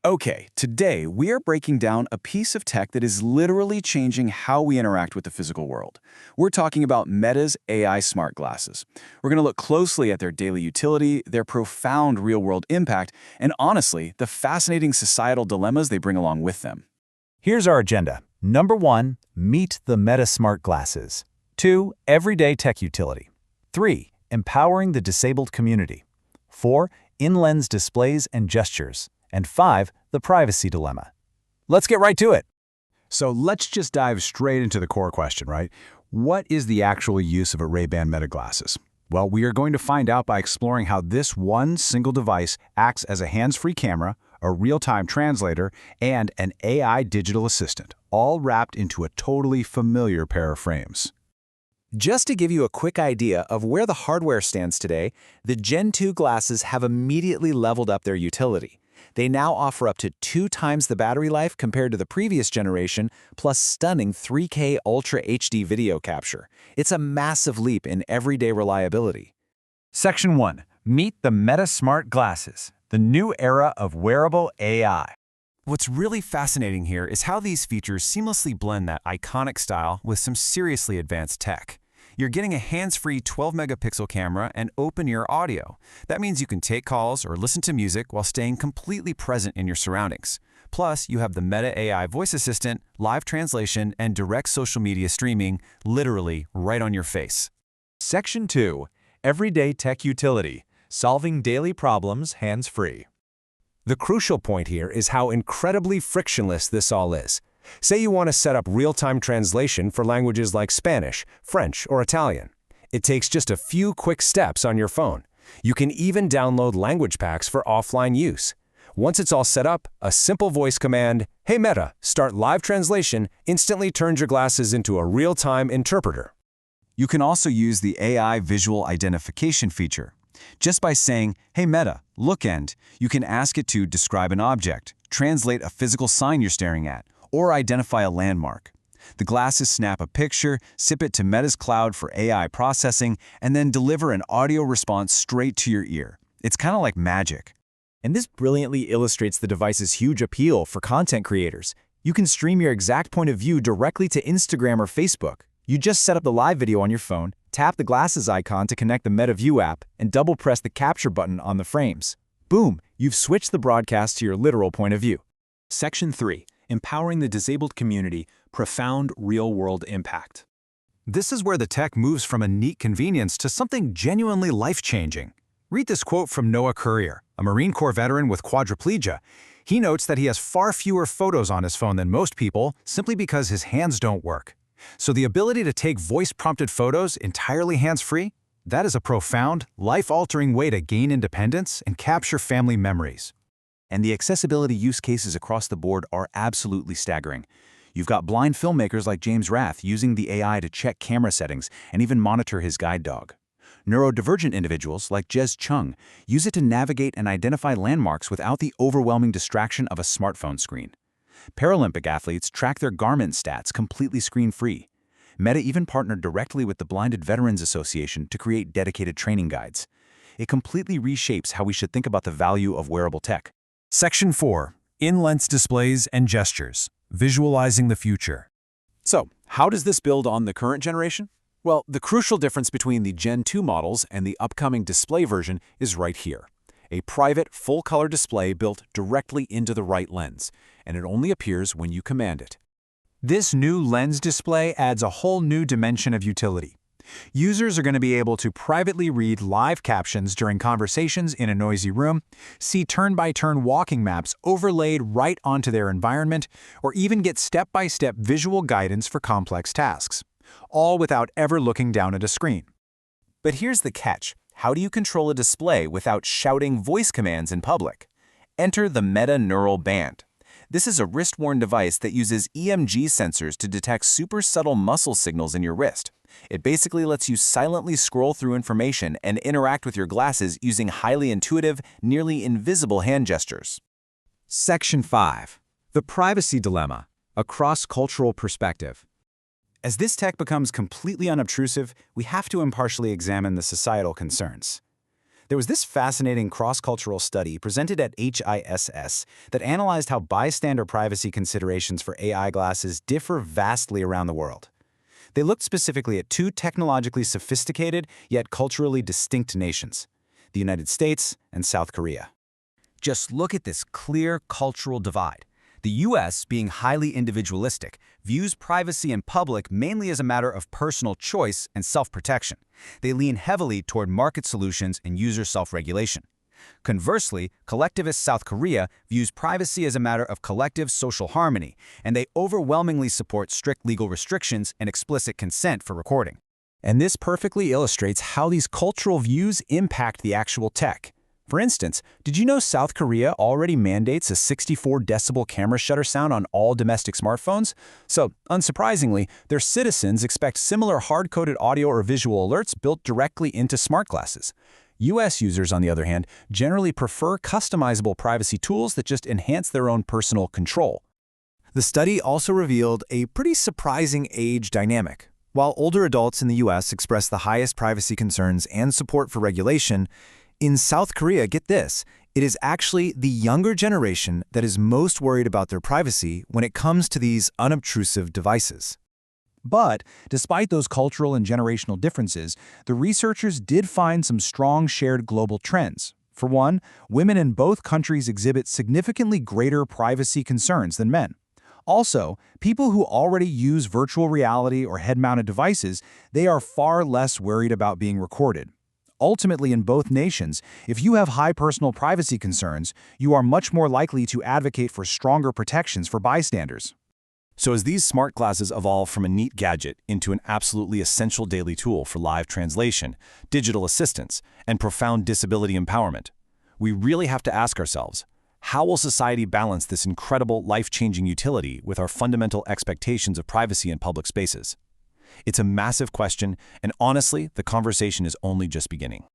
Okay, today we are breaking down a piece of tech that is literally changing how we interact with the physical world. We're talking about Meta's AI smart glasses. We're going to look closely at their daily utility, their profound real-world impact, and honestly, the fascinating societal dilemmas they bring along with them. Here's our agenda. Number 1, meet the Meta Smart Glasses. 2, everyday tech utility. 3, empowering the disabled community. 4, in-lens displays and gestures. And 5, the privacy dilemma. Let's get right to it. So let's just dive straight into the core question, right? What is the actual use of a Ray-Ban Meta glasses? Well, we are going to find out by exploring how this one single device acts as a hands-free camera, a real-time translator, and an AI digital assistant, all wrapped into a totally familiar pair of frames. Just to give you a quick idea of where the hardware stands today, the Gen 2 glasses have immediately leveled up their utility. They now offer up to 2 times the battery life compared to the previous generation, plus stunning 3K Ultra HD video capture. It's a massive leap in everyday reliability. Section 1. Meet the Meta Smart Glasses, the new era of wearable AI. What's really fascinating here is how these features seamlessly blend that iconic style with some seriously advanced tech. You're getting a hands-free 12-megapixel camera and open-ear audio. That means you can take calls or listen to music while staying completely present in your surroundings. Plus, you have the Meta AI voice assistant, live translation, and direct social media streaming literally right on your face. Section 2. Everyday tech utility, solving daily problems hands-free. The crucial point here is how incredibly frictionless this all is. Say you want to set up real-time translation for languages like Spanish, French, or Italian. It takes just a few quick steps on your phone. You can even download language packs for offline use. Once it's all set up, a simple voice command, "Hey Meta, start live translation," instantly turns your glasses into a real-time interpreter. You can also use the AI visual identification feature. Just by saying, "Hey Meta, look," you can ask it to describe an object, translate a physical sign you're staring at, or identify a landmark. The glasses snap a picture, sip it to Meta's cloud for AI processing, and then deliver an audio response straight to your ear. It's kind of like magic. And this brilliantly illustrates the device's huge appeal for content creators. You can stream your exact point of view directly to Instagram or Facebook. You just set up the live video on your phone, tap the glasses icon to connect the Meta View app, and double-press the capture button on the frames. Boom! You've switched the broadcast to your literal point of view. Section 3. Empowering the disabled community, profound real-world impact. This is where the tech moves from a neat convenience to something genuinely life-changing. Read this quote from Noah Courier, a Marine Corps veteran with quadriplegia. He notes that he has far fewer photos on his phone than most people simply because his hands don't work. So the ability to take voice-prompted photos entirely hands-free, that is a profound, life-altering way to gain independence and capture family memories. And the accessibility use cases across the board are absolutely staggering. You've got blind filmmakers like James Rath using the AI to check camera settings and even monitor his guide dog. Neurodivergent individuals like Jez Chung use it to navigate and identify landmarks without the overwhelming distraction of a smartphone screen. Paralympic athletes track their Garmin stats completely screen-free. Meta even partnered directly with the Blinded Veterans Association to create dedicated training guides. It completely reshapes how we should think about the value of wearable tech. Section 4. In-lens displays and gestures, visualizing the future. So, how does this build on the current generation? Well, the crucial difference between the Gen 2 models and the upcoming display version is right here. A private, full-color display built directly into the right lens, and it only appears when you command it. This new lens display adds a whole new dimension of utility. Users are going to be able to privately read live captions during conversations in a noisy room, see turn-by-turn walking maps overlaid right onto their environment, or even get step-by-step visual guidance for complex tasks, all without ever looking down at a screen. But here's the catch. How do you control a display without shouting voice commands in public? Enter the Meta Neural Band. This is a wrist-worn device that uses EMG sensors to detect super subtle muscle signals in your wrist. It basically lets you silently scroll through information and interact with your glasses using highly intuitive, nearly invisible hand gestures. Section 5. The Privacy Dilemma, a Cross-Cultural Perspective. As this tech becomes completely unobtrusive, we have to impartially examine the societal concerns. There was this fascinating cross-cultural study presented at HISS that analyzed how bystander privacy considerations for AI glasses differ vastly around the world. They looked specifically at two technologically sophisticated yet culturally distinct nations, the United States and South Korea. Just look at this clear cultural divide. The U.S., being highly individualistic, views privacy in public mainly as a matter of personal choice and self-protection. They lean heavily toward market solutions and user self-regulation. Conversely, collectivist South Korea views privacy as a matter of collective social harmony, and they overwhelmingly support strict legal restrictions and explicit consent for recording. And this perfectly illustrates how these cultural views impact the actual tech. For instance, did you know South Korea already mandates a 64 decibel camera shutter sound on all domestic smartphones? So, unsurprisingly, their citizens expect similar hard-coded audio or visual alerts built directly into smart glasses. US users, on the other hand, generally prefer customizable privacy tools that just enhance their own personal control. The study also revealed a pretty surprising age dynamic. While older adults in the US express the highest privacy concerns and support for regulation, in South Korea, get this, it is actually the younger generation that is most worried about their privacy when it comes to these unobtrusive devices. But, despite those cultural and generational differences, the researchers did find some strong shared global trends. For one, women in both countries exhibit significantly greater privacy concerns than men. Also, people who already use virtual reality or head-mounted devices, they are far less worried about being recorded. Ultimately, in both nations, if you have high personal privacy concerns, you are much more likely to advocate for stronger protections for bystanders. So as these smart glasses evolve from a neat gadget into an absolutely essential daily tool for live translation, digital assistance, and profound disability empowerment, we really have to ask ourselves, how will society balance this incredible life-changing utility with our fundamental expectations of privacy in public spaces? It's a massive question, and honestly, the conversation is only just beginning.